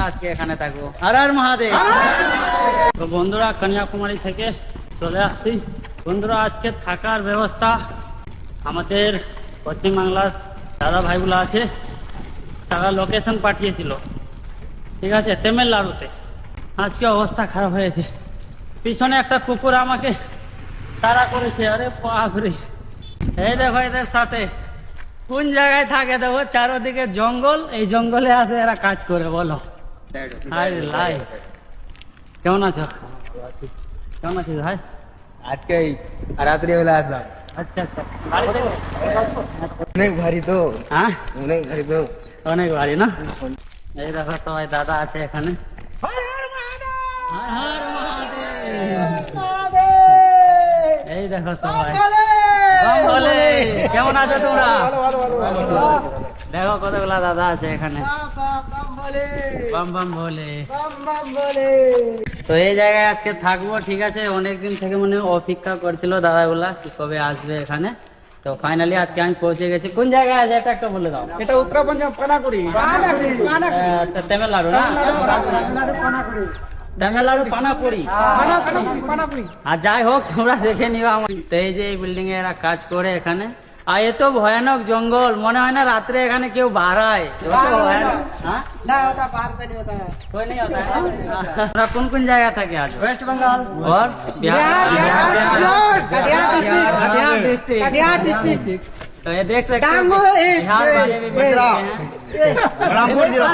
আজকে এখানে থাকবো। হর হর মহাদেব। তো বন্ধুরা কন্যাকুমারী থেকে চলে আসছি। বন্ধুরা আজকে থাকার ব্যবস্থা আমাদের পশ্চিমবাংলার দাদা ভাইগুলো আছে, তারা লোকেশন পাঠিয়েছিল, ঠিক আছে, তামিলনাড়ুতে। আজকে অবস্থা খারাপ হয়েছে, পিছনে একটা কুকুর আমাকে তাড়া করেছে। আরে বাপরে, এই দেখো এদের সাথে কোন জায়গায় থাকে দেখো, চারোদিকে জঙ্গল, এই জঙ্গলে আসে এরা কাজ করে। বলো আরে লাই, কেমন আছো? কেমন আছিস ভাই? আজকে রাত্রি বেলা আসলাম। আচ্ছা আচ্ছা, বাড়িতে অনেক ভারী তো, হ্যাঁ অনেক ভারী তো। অনেক ভারী না? এই দেখো সবাই দাদা আছে এখানে। হর হর মহাদেব। এই দেখো সবাই বাম বলে। কেমন আছো তোমরা? দেখো কতগুলা দাদা আছে এখানে, বাম বাম বলে। তো এই জায়গায় আজকে থাকবো, ঠিক আছে। অনেকদিন থেকে মনে অপেক্ষা করছিল দাদাগুলা কি কবে আসবে এখানে। তো ফাইনালি আজকে আমি পৌঁছে গেছি। কোন জায়গায় আছে এটা একটা বলে দাও। এটা উত্তর পঞ্জাব পানাকুড়ি। তামিলনাড়ু না? তামিলনাড়ু পানাকুড়ি। আর যাই হোক তোমরা দেখে নিও আমার। তো এই যে এই বিল্ডিং এ এরা কাজ করে এখানে। আর এত ভয়ানক জঙ্গল, মনে হয় না রাত্রে এখানে কেউ বাড়ায়। কোন কোন জায়গা থাকে আজ? West Bengal, Bihar district. तो ये देख सकते हैं बिहार वाले भी बैठे हैं। बलरामपुर जिला,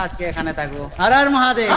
আজকে এখানে থাকবো। হর হর মহাদেব।